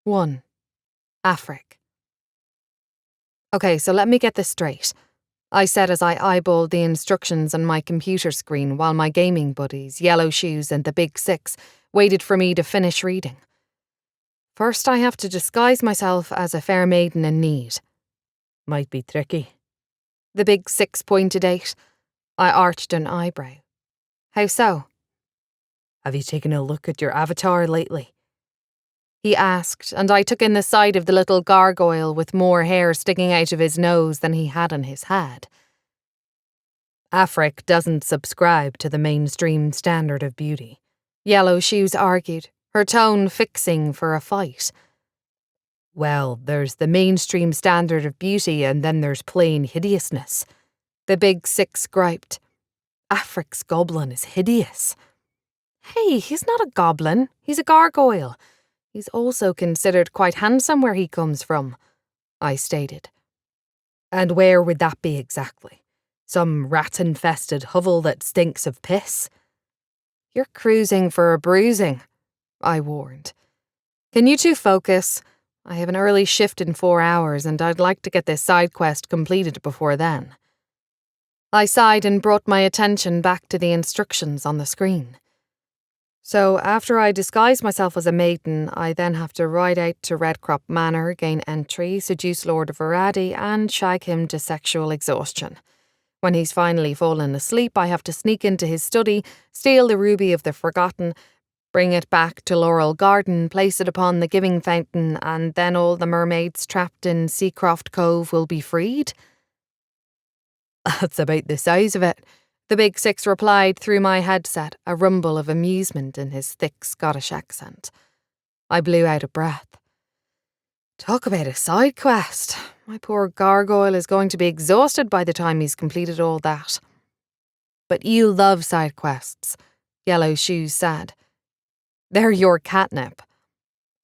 1. Afric. Okay, so let me get this straight, I said as I eyeballed the instructions on my computer screen while my gaming buddies, Yellow Shoes and the Big Six, waited for me to finish reading. First, I have to disguise myself as a fair maiden in need. Might be tricky. The Big Six pointed out. I arched an eyebrow. How so? Have you taken a look at your avatar lately? He asked, and I took in the sight of the little gargoyle with more hair sticking out of his nose than he had on his head. Afric doesn't subscribe to the mainstream standard of beauty, Yellow Shoes argued, her tone fixing for a fight. Well, there's the mainstream standard of beauty and then there's plain hideousness. The Big Six griped. Afric's goblin is hideous. Hey, he's not a goblin, he's a gargoyle. He's also considered quite handsome where he comes from, I stated. And where would that be exactly? Some rat-infested hovel that stinks of piss? You're cruising for a bruising, I warned. Can you two focus? I have an early shift in 4 hours and I'd like to get this side quest completed before then. I sighed and brought my attention back to the instructions on the screen. So after I disguise myself as a maiden, I then have to ride out to Redcrop Manor, gain entry, seduce Lord Veradi, and shag him to sexual exhaustion. When he's finally fallen asleep, I have to sneak into his study, steal the Ruby of the Forgotten, bring it back to Laurel Garden, place it upon the Giving Fountain, and then all the mermaids trapped in Seacroft Cove will be freed? That's about the size of it, the Big Six replied through my headset, a rumble of amusement in his thick Scottish accent. I blew out a breath. Talk about a side quest. My poor gargoyle is going to be exhausted by the time he's completed all that. But you love side quests, Yellow Shoes said. They're your catnip.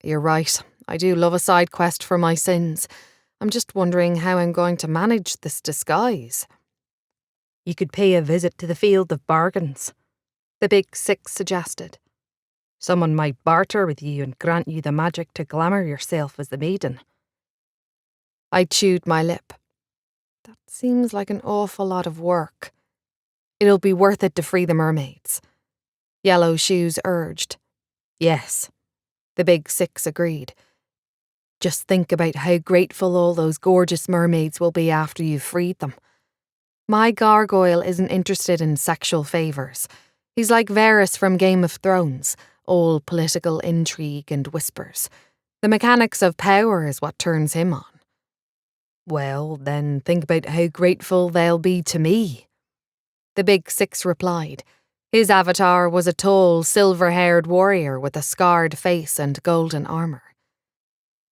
You're right, I do love a side quest for my sins. I'm just wondering how I'm going to manage this disguise. You could pay a visit to the Field of Bargains, the Big Six suggested. Someone might barter with you and grant you the magic to glamour yourself as the maiden. I chewed my lip. That seems like an awful lot of work. It'll be worth it to free the mermaids, Yellow Shoes urged. Yes, the Big Six agreed. Just think about how grateful all those gorgeous mermaids will be after you've freed them. My gargoyle isn't interested in sexual favours. He's like Varys from Game of Thrones, all political intrigue and whispers. The mechanics of power is what turns him on. Well, then think about how grateful they'll be to me, the Big Six replied. His avatar was a tall, silver-haired warrior with a scarred face and golden armour.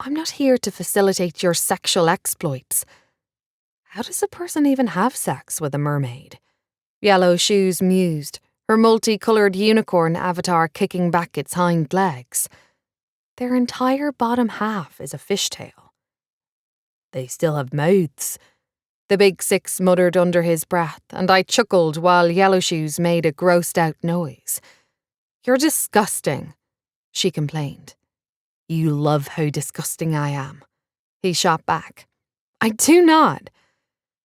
I'm not here to facilitate your sexual exploits. How does a person even have sex with a mermaid? Yellow Shoes mused, her multicoloured unicorn avatar kicking back its hind legs. Their entire bottom half is a fishtail. They still have mouths, the Big Six muttered under his breath, and I chuckled while Yellow Shoes made a grossed-out noise. You're disgusting, she complained. You love how disgusting I am, he shot back. I do not.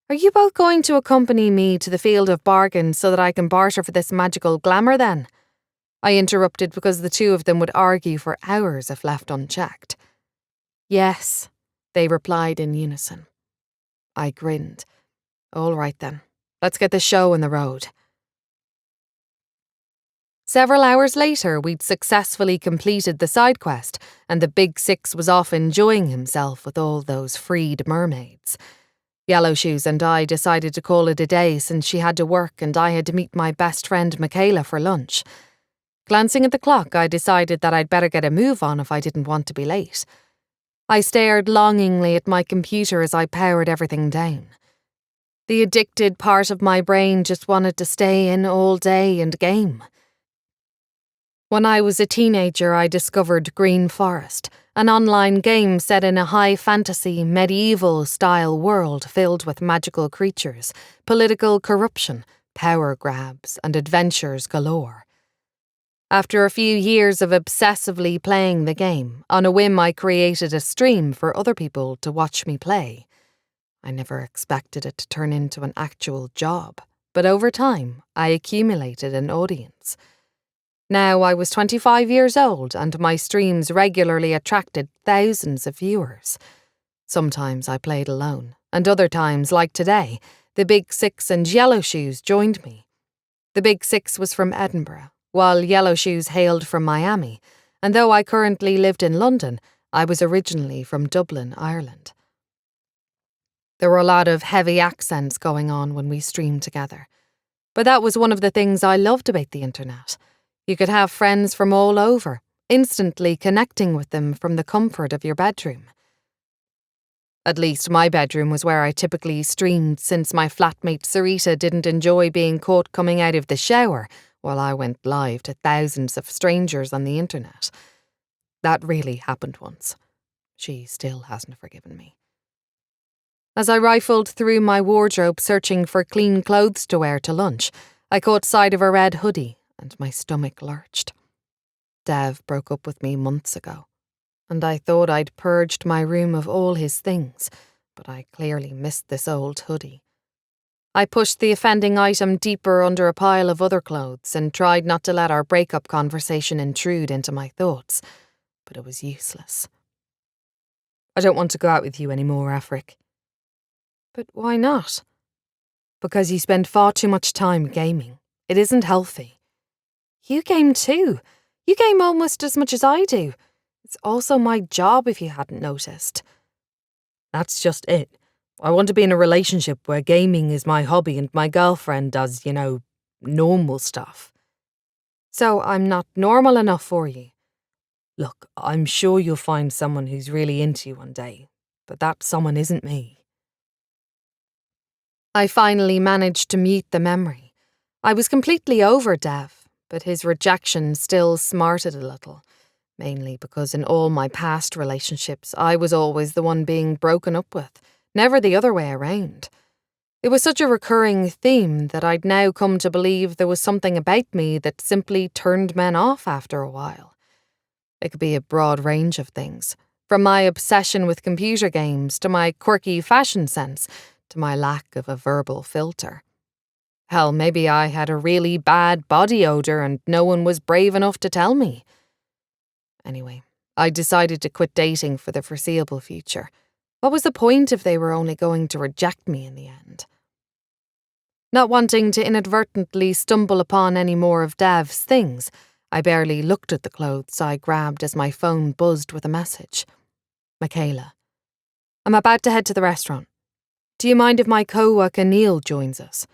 Are you both going to accompany me to the Field of Bargains so that I can barter for this magical glamour then? I interrupted because the two of them would argue for hours if left unchecked. Yes, they replied in unison. I grinned. All right then, let's get the show on the road. Several hours later, we'd successfully completed the side quest, and the Big Six was off enjoying himself with all those freed mermaids. Yellow Shoes and I decided to call it a day since she had to work and I had to meet my best friend Michaela for lunch. Glancing at the clock, I decided that I'd better get a move on if I didn't want to be late. I stared longingly at my computer as I powered everything down. The addicted part of my brain just wanted to stay in all day and game. When I was a teenager, I discovered Green Forest, an online game set in a high fantasy, medieval-style world filled with magical creatures, political corruption, power grabs, and adventures galore. After a few years of obsessively playing the game, on a whim I created a stream for other people to watch me play. I never expected it to turn into an actual job, but over time I accumulated an audience. Now I was 25 years old and my streams regularly attracted thousands of viewers. Sometimes I played alone, and other times, like today, the Big Six and Yellow Shoes joined me. The Big Six was from Edinburgh, while Yellow Shoes hailed from Miami, and though I currently lived in London, I was originally from Dublin, Ireland. There were a lot of heavy accents going on when we streamed together. But that was one of the things I loved about the internet. You could have friends from all over, instantly connecting with them from the comfort of your bedroom. At least my bedroom was where I typically streamed, since my flatmate Sarita didn't enjoy being caught coming out of the shower while I went live to thousands of strangers on the internet. That really happened once. She still hasn't forgiven me. As I rifled through my wardrobe searching for clean clothes to wear to lunch, I caught sight of a red hoodie and my stomach lurched. Dev broke up with me months ago, and I thought I'd purged my room of all his things, but I clearly missed this old hoodie. I pushed the offending item deeper under a pile of other clothes and tried not to let our breakup conversation intrude into my thoughts, but it was useless. I don't want to go out with you anymore, Afric. But why not? Because you spend far too much time gaming. It isn't healthy. You game too. You game almost as much as I do. It's also my job, if you hadn't noticed. That's just it. I want to be in a relationship where gaming is my hobby and my girlfriend does, normal stuff. So I'm not normal enough for you? Look, I'm sure you'll find someone who's really into you one day, but that someone isn't me. I finally managed to mute the memory. I was completely over Dev, but his rejection still smarted a little, mainly because in all my past relationships I was always the one being broken up with, never the other way around. It was such a recurring theme that I'd now come to believe there was something about me that simply turned men off after a while. It could be a broad range of things, from my obsession with computer games to my quirky fashion sense to my lack of a verbal filter. Hell, maybe I had a really bad body odor and no one was brave enough to tell me. Anyway, I decided to quit dating for the foreseeable future. What was the point if they were only going to reject me in the end? Not wanting to inadvertently stumble upon any more of Dev's things, I barely looked at the clothes I grabbed as my phone buzzed with a message. Michaela. I'm about to head to the restaurant. Do you mind if my co-worker Neil joins us?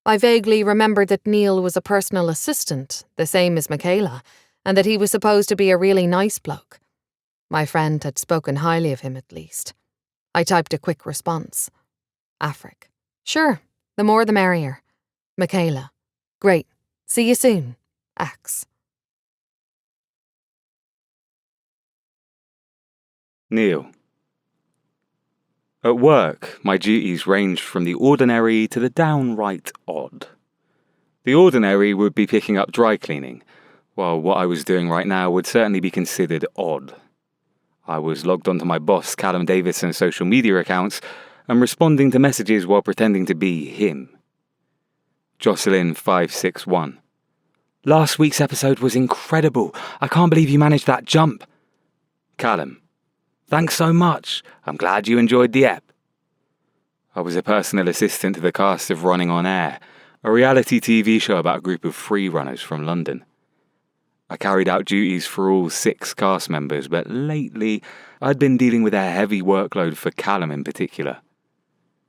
I vaguely remembered that Neil was a personal assistant, the same as Michaela, and that he was supposed to be a really nice bloke. My friend had spoken highly of him at least. I typed a quick response. Afric. Sure, the more the merrier. Michaela. Great. See you soon. X. Neil. At work, my duties ranged from the ordinary to the downright odd. The ordinary would be picking up dry cleaning, while what I was doing right now would certainly be considered odd. I was logged onto my boss Callum Davidson's social media accounts and responding to messages while pretending to be him. Jocelyn561. Last week's episode was incredible. I can't believe you managed that jump. Callum. Thanks so much. I'm glad you enjoyed the ep. I was a personal assistant to the cast of Running on Air, a reality TV show about a group of free runners from London. I carried out duties for all 6 cast members, but lately I'd been dealing with a heavy workload for Callum in particular.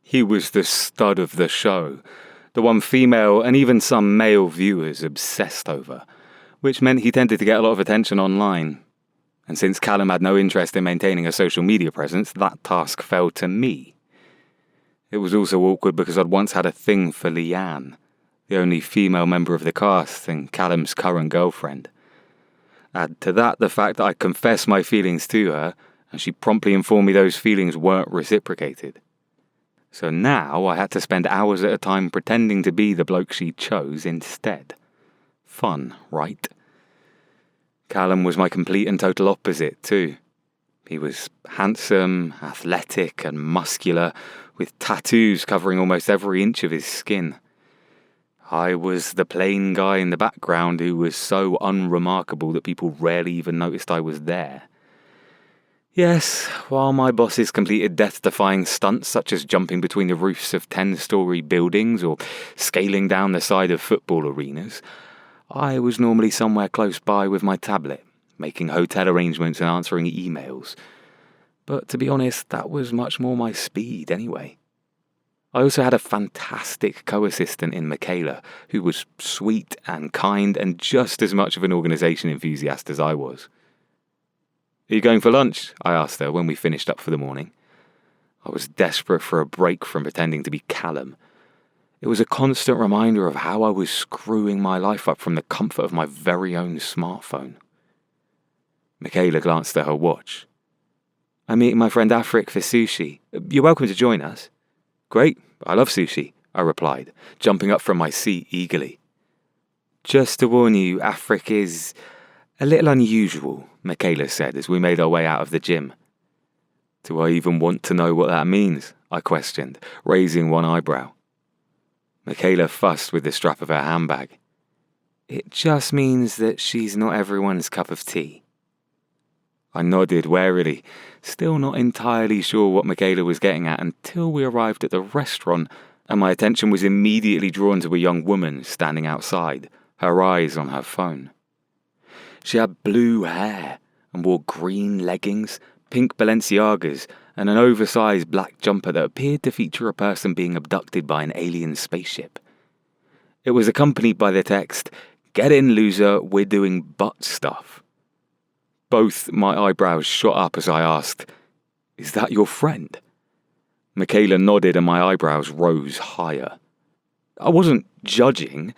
He was the stud of the show, the one female and even some male viewers obsessed over, which meant he tended to get a lot of attention online. And since Callum had no interest in maintaining a social media presence, that task fell to me. It was also awkward because I'd once had a thing for Leanne, the only female member of the cast and Callum's current girlfriend. Add to that the fact that I confessed my feelings to her, and she promptly informed me those feelings weren't reciprocated. So now I had to spend hours at a time pretending to be the bloke she chose instead. Fun, right? Callum was my complete and total opposite, too. He was handsome, athletic, and muscular, with tattoos covering almost every inch of his skin. I was the plain guy in the background who was so unremarkable that people rarely even noticed I was there. Yes, while my bosses completed death-defying stunts such as jumping between the roofs of 10-story buildings or scaling down the side of football arenas, I was normally somewhere close by with my tablet, making hotel arrangements and answering emails. But to be honest, that was much more my speed anyway. I also had a fantastic co-assistant in Michaela, who was sweet and kind and just as much of an organisation enthusiast as I was. "Are you going for lunch?" I asked her when we finished up for the morning. I was desperate for a break from pretending to be Callum. It was a constant reminder of how I was screwing my life up from the comfort of my very own smartphone. Michaela glanced at her watch. "I'm meeting my friend Afric for sushi. You're welcome to join us." "Great, I love sushi," I replied, jumping up from my seat eagerly. "Just to warn you, Afric is a little unusual," Michaela said as we made our way out of the gym. "Do I even want to know what that means?" I questioned, raising one eyebrow. Michaela fussed with the strap of her handbag. "It just means that she's not everyone's cup of tea." I nodded warily, still not entirely sure what Michaela was getting at until we arrived at the restaurant and my attention was immediately drawn to a young woman standing outside, her eyes on her phone. She had blue hair and wore green leggings, pink Balenciagas, and an oversized black jumper that appeared to feature a person being abducted by an alien spaceship. It was accompanied by the text, "Get in, loser, we're doing butt stuff." Both my eyebrows shot up as I asked, "Is that your friend?" Michaela nodded and my eyebrows rose higher. I wasn't judging.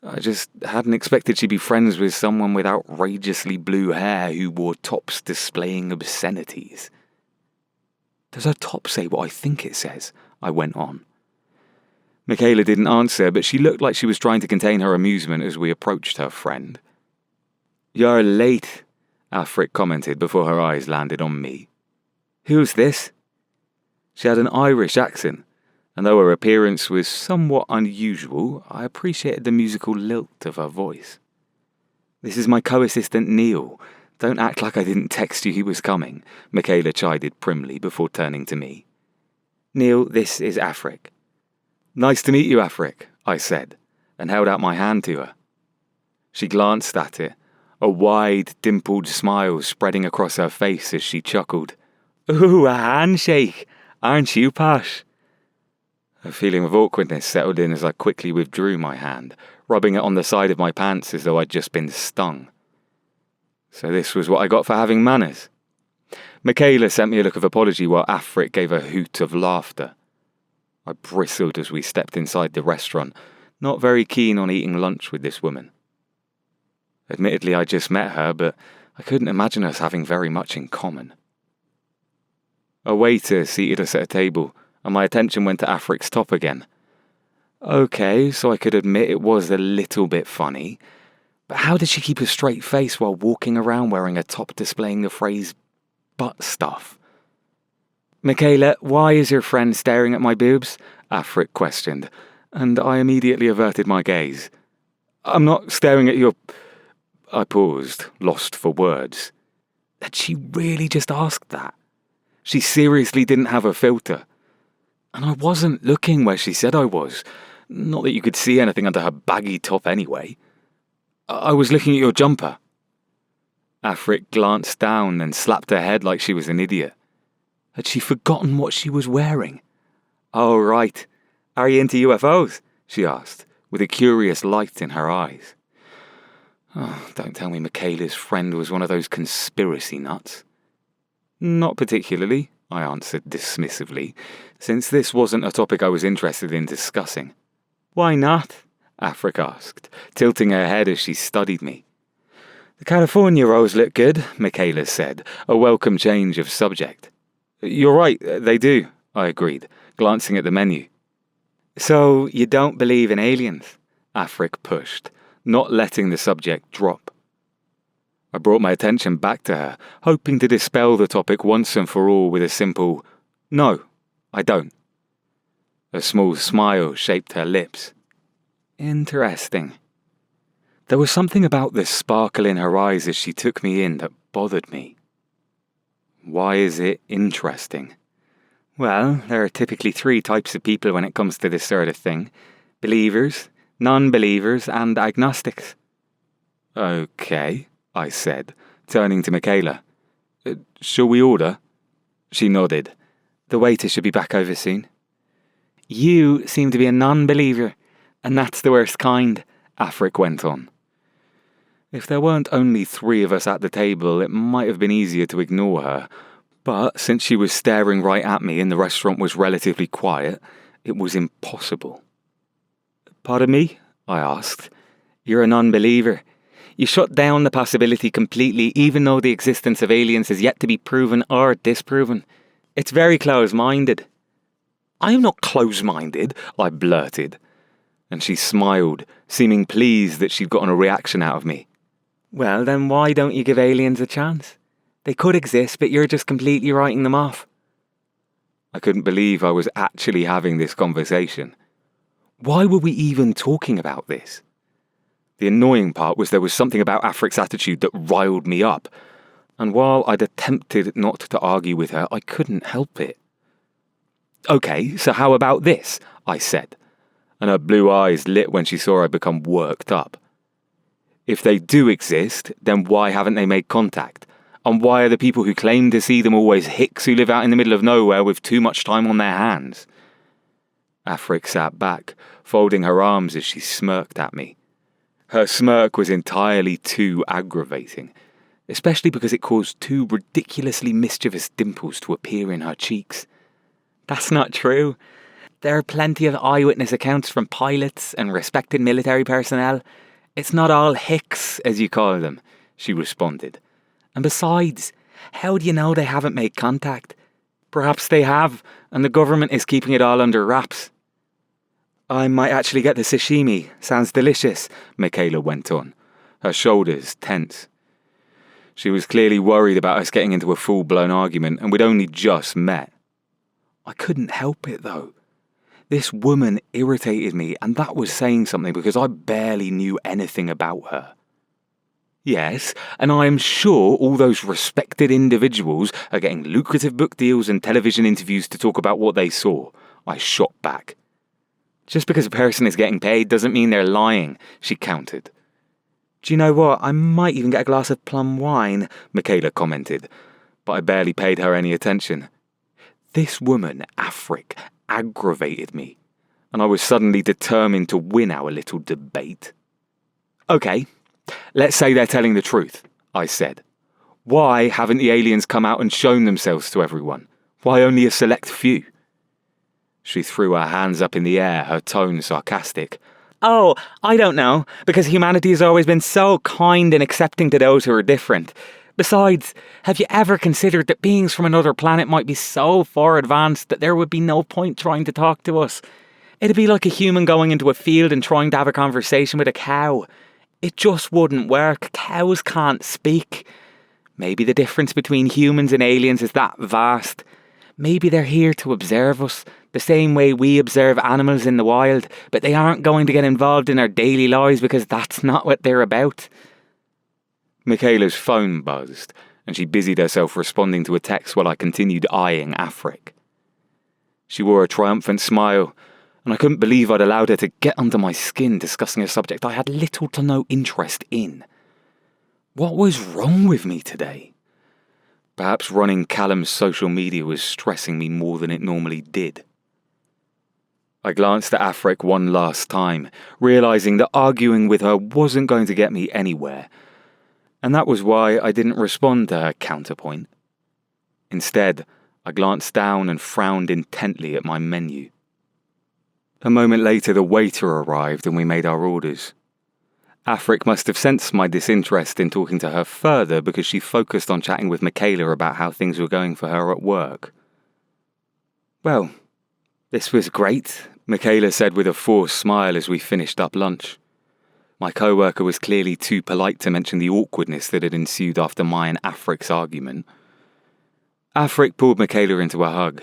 I just hadn't expected she'd be friends with someone with outrageously blue hair who wore tops displaying obscenities. "Does her top say what I think it says?" I went on. Michaela didn't answer, but she looked like she was trying to contain her amusement as we approached her friend. "You're late," Afric commented before her eyes landed on me. "Who's this?" She had an Irish accent, and though her appearance was somewhat unusual, I appreciated the musical lilt of her voice. "This is my co-assistant Neil. Don't act like I didn't text you he was coming," Michaela chided primly before turning to me. "Neil, this is Afric." "Nice to meet you, Afric," I said, and held out my hand to her. She glanced at it, a wide, dimpled smile spreading across her face as she chuckled. "Ooh, a handshake! Aren't you posh?" A feeling of awkwardness settled in as I quickly withdrew my hand, rubbing it on the side of my pants as though I'd just been stung. So this was what I got for having manners. Michaela sent me a look of apology while Afric gave a hoot of laughter. I bristled as we stepped inside the restaurant, not very keen on eating lunch with this woman. Admittedly, I just met her, but I couldn't imagine us having very much in common. A waiter seated us at a table, and my attention went to Afric's top again. Okay, so I could admit it was a little bit funny, but how did she keep a straight face while walking around wearing a top displaying the phrase butt stuff? "Michaela, why is your friend staring at my boobs?" Afric questioned, and I immediately averted my gaze. "I'm not staring at your—" I paused, lost for words. Had she really just asked that? She seriously didn't have a filter. And I wasn't looking where she said I was. Not that you could see anything under her baggy top anyway. I was looking at your jumper. Afric glanced down and slapped her head like she was an idiot. Had she forgotten what she was wearing? "Oh, right. Are you into UFOs?" she asked, with a curious light in her eyes. Oh, don't tell me Michaela's friend was one of those conspiracy nuts. "Not particularly," I answered dismissively, since this wasn't a topic I was interested in discussing. "Why not?" Afric asked, tilting her head as she studied me. "The California rolls look good," Michaela said, a welcome change of subject. "You're right, they do," I agreed, glancing at the menu. "So, you don't believe in aliens?" Afric pushed, not letting the subject drop. I brought my attention back to her, hoping to dispel the topic once and for all with a simple, "No, I don't." A small smile shaped her lips. Interesting. There was something about the sparkle in her eyes as she took me in that bothered me. Why is it interesting? Well, there are typically 3 types of people when it comes to this sort of thing. Believers, non-believers, and agnostics. Okay, I said, turning to Michaela. Shall we order? She nodded. The waiter should be back over soon. You seem to be a non-believer, and that's the worst kind, Afric went on. If there weren't only 3 of us at the table, it might have been easier to ignore her, but since she was staring right at me and the restaurant was relatively quiet, it was impossible. Pardon me? I asked. You're a non-believer. You shut down the possibility completely, even though the existence of aliens has yet to be proven or disproven. It's very close-minded. I am not close-minded, I blurted, and she smiled, seeming pleased that she'd gotten a reaction out of me. Well, then why don't you give aliens a chance? They could exist, but you're just completely writing them off. I couldn't believe I was actually having this conversation. Why were we even talking about this? The annoying part was there was something about Afric's attitude that riled me up, and while I'd attempted not to argue with her, I couldn't help it. Okay, so how about this? I said, and her blue eyes lit when she saw I'd become worked up. If they do exist, then why haven't they made contact? And why are the people who claim to see them always hicks who live out in the middle of nowhere with too much time on their hands? Afric sat back, folding her arms as she smirked at me. Her smirk was entirely too aggravating, especially because it caused 2 ridiculously mischievous dimples to appear in her cheeks. That's not true. There are plenty of eyewitness accounts from pilots and respected military personnel. It's not all hicks, as you call them, she responded. And besides, how do you know they haven't made contact? Perhaps they have, and the government is keeping it all under wraps. I might actually get the sashimi. Sounds delicious, Michaela went on, her shoulders tense. She was clearly worried about us getting into a full-blown argument, and we'd only just met. I couldn't help it, though. This woman irritated me, and that was saying something because I barely knew anything about her. Yes, and I am sure all those respected individuals are getting lucrative book deals and television interviews to talk about what they saw, I shot back. Just because a person is getting paid doesn't mean they're lying, she countered. Do you know what? I might even get a glass of plum wine, Michaela commented, but I barely paid her any attention. This woman, Afric, aggravated me, and I was suddenly determined to win our little debate. Okay, let's say they're telling the truth, I said. Why haven't the aliens come out and shown themselves to everyone? Why only a select few? She threw her hands up in the air, her tone sarcastic. Oh, I don't know, because humanity has always been so kind and accepting to those who are different. Besides, have you ever considered that beings from another planet might be so far advanced that there would be no point trying to talk to us? It'd be like a human going into a field and trying to have a conversation with a cow. It just wouldn't work. Cows can't speak. Maybe the difference between humans and aliens is that vast. Maybe they're here to observe us, the same way we observe animals in the wild, but they aren't going to get involved in our daily lives because that's not what they're about. Michaela's phone buzzed, and she busied herself responding to a text while I continued eyeing Afric. She wore a triumphant smile, and I couldn't believe I'd allowed her to get under my skin discussing a subject I had little to no interest in. What was wrong with me today? Perhaps running Callum's social media was stressing me more than it normally did. I glanced at Afric one last time, realising that arguing with her wasn't going to get me anywhere, and that was why I didn't respond to her counterpoint. Instead, I glanced down and frowned intently at my menu. A moment later, the waiter arrived and we made our orders. Afric must have sensed my disinterest in talking to her further because she focused on chatting with Michaela about how things were going for her at work. Well, this was great, Michaela said with a forced smile as we finished up lunch. My co-worker was clearly too polite to mention the awkwardness that had ensued after my and Afric's argument. Afric pulled Michaela into a hug.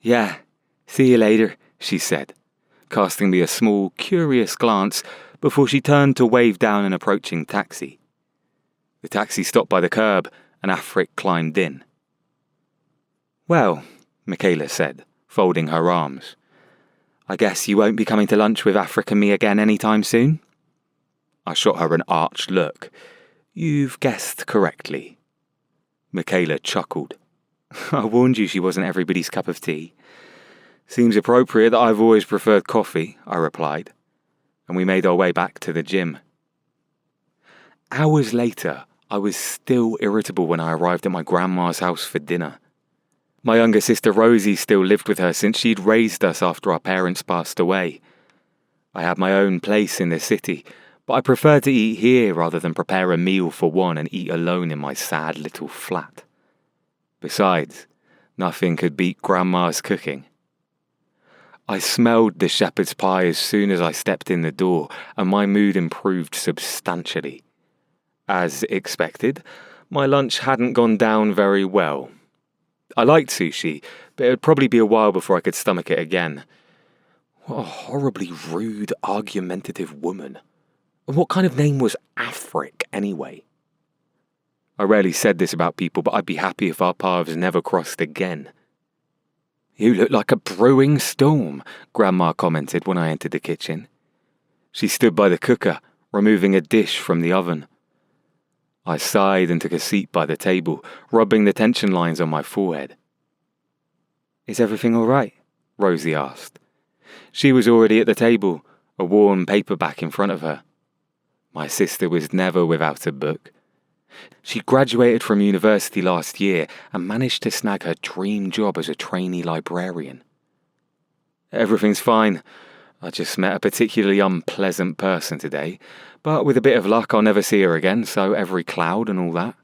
"Yeah, see you later," she said, casting me a small, curious glance before she turned to wave down an approaching taxi. The taxi stopped by the curb, and Afric climbed in. "Well," Michaela said, folding her arms, "I guess you won't be coming to lunch with Afric and me again anytime soon?" I shot her an arch look. "You've guessed correctly." Michaela chuckled. "I warned you she wasn't everybody's cup of tea." "Seems appropriate that I've always preferred coffee," I replied, and we made our way back to the gym. Hours later, I was still irritable when I arrived at my grandma's house for dinner. My younger sister Rosie still lived with her since she'd raised us after our parents passed away. I had my own place in the city, but I preferred to eat here rather than prepare a meal for one and eat alone in my sad little flat. Besides, nothing could beat Grandma's cooking. I smelled the shepherd's pie as soon as I stepped in the door, and my mood improved substantially. As expected, my lunch hadn't gone down very well. I liked sushi, but it would probably be a while before I could stomach it again. What a horribly rude, argumentative woman. And what kind of name was Afric, anyway? I rarely said this about people, but I'd be happy if our paths never crossed again. "You look like a brewing storm," Grandma commented when I entered the kitchen. She stood by the cooker, removing a dish from the oven. I sighed and took a seat by the table, rubbing the tension lines on my forehead. "Is everything all right?" Rosie asked. She was already at the table, a worn paperback in front of her. My sister was never without a book. She graduated from university last year and managed to snag her dream job as a trainee librarian. "Everything's fine. I just met a particularly unpleasant person today, but with a bit of luck I'll never see her again, so every cloud and all that."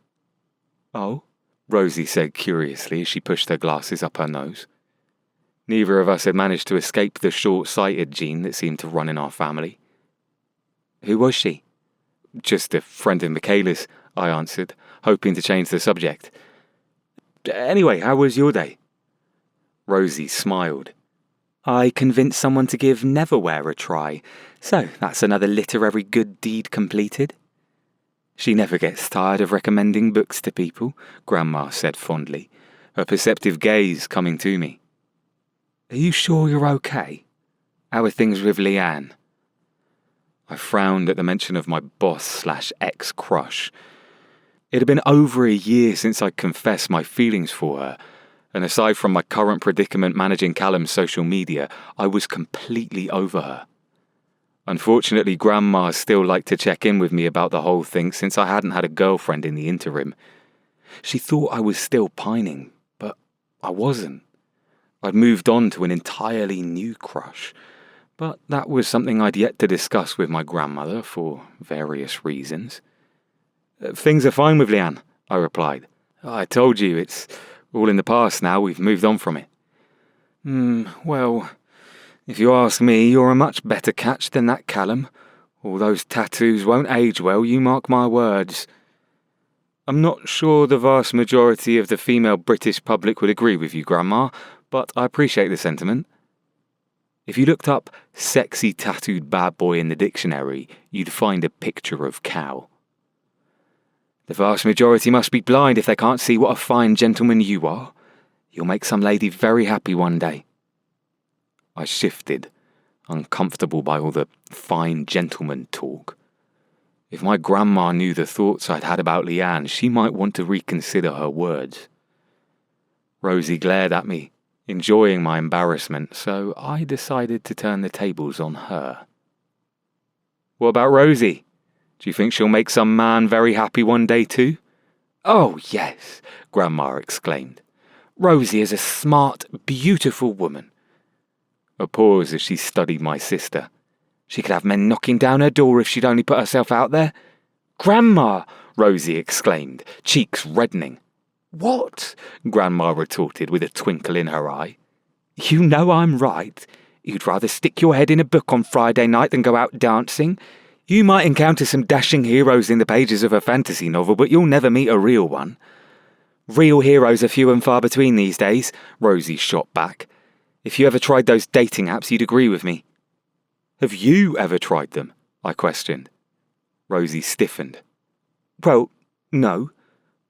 "Oh?" Rosie said curiously as she pushed her glasses up her nose. Neither of us had managed to escape the short-sighted gene that seemed to run in our family. "Who was she?" "Just a friend of Michaela's," I answered, hoping to change the subject. "Anyway, how was your day?" Rosie smiled. "I convinced someone to give Neverwhere a try, so that's another literary good deed completed." "She never gets tired of recommending books to people," Grandma said fondly, her perceptive gaze coming to me. "Are you sure you're okay? How are things with Leanne?" I frowned at the mention of my boss/ex-crush. It had been over a year since I'd confessed my feelings for her, and aside from my current predicament managing Callum's social media, I was completely over her. Unfortunately, Grandma still liked to check in with me about the whole thing since I hadn't had a girlfriend in the interim. She thought I was still pining, but I wasn't. I'd moved on to an entirely new crush, but that was something I'd yet to discuss with my grandmother for various reasons. "Things are fine with Leanne," I replied. "I told you, it's all in the past now, we've moved on from it." Well, if you ask me, you're a much better catch than that Callum. All those tattoos won't age well, you mark my words." "I'm not sure the vast majority of the female British public would agree with you, Grandma, but I appreciate the sentiment. If you looked up sexy tattooed bad boy in the dictionary, you'd find a picture of Cal." "The vast majority must be blind if they can't see what a fine gentleman you are. You'll make some lady very happy one day." I shifted, uncomfortable by all the fine gentleman talk. If my grandma knew the thoughts I'd had about Leanne, she might want to reconsider her words. Rosie glared at me, enjoying my embarrassment, so I decided to turn the tables on her. "What about Rosie? Do you think she'll make some man very happy one day too?" "Oh, yes," Grandma exclaimed. "Rosie is a smart, beautiful woman." A pause as she studied my sister. "She could have men knocking down her door if she'd only put herself out there." "Grandma!" Rosie exclaimed, cheeks reddening. "What?" Grandma retorted with a twinkle in her eye. "You know I'm right. You'd rather stick your head in a book on Friday night than go out dancing. You might encounter some dashing heroes in the pages of a fantasy novel, but you'll never meet a real one. Real heroes are few and far between these days, Rosie shot back. If you ever tried those dating apps, you'd agree with me. Have you ever tried them? I questioned. Rosie stiffened. Well, no,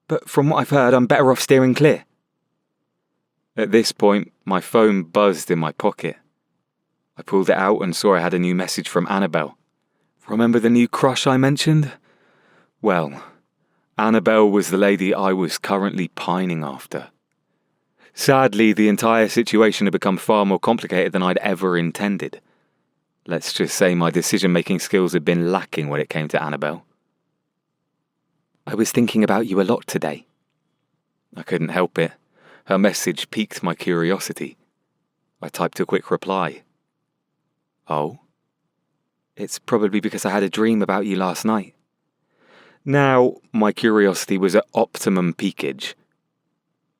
but from what I've heard, I'm better off steering clear. At this point, my phone buzzed in my pocket. I pulled it out and saw I had a new message from Annabelle. Remember the new crush I mentioned? Well, Annabelle was the lady I was currently pining after. Sadly, the entire situation had become far more complicated than I'd ever intended. Let's just say my decision-making skills had been lacking when it came to Annabelle. I was thinking about you a lot today. I couldn't help it. Her message piqued my curiosity. I typed a quick reply. Oh? It's probably because I had a dream about you last night. Now, my curiosity was at optimum peakage.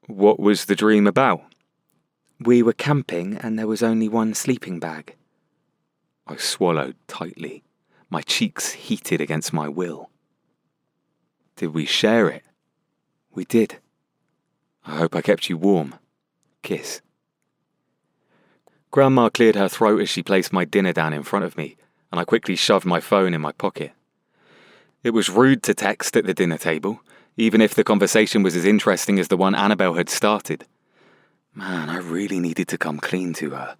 What was the dream about? We were camping and there was only one sleeping bag. I swallowed tightly. My cheeks heated against my will. Did we share it? We did. I hope I kept you warm. Kiss. Grandma cleared her throat as she placed my dinner down in front of me, and I quickly shoved my phone in my pocket. It was rude to text at the dinner table, even if the conversation was as interesting as the one Annabelle had started. Man, I really needed to come clean to her.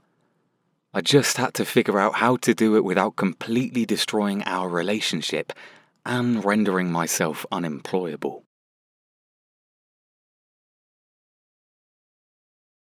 I just had to figure out how to do it without completely destroying our relationship and rendering myself unemployable.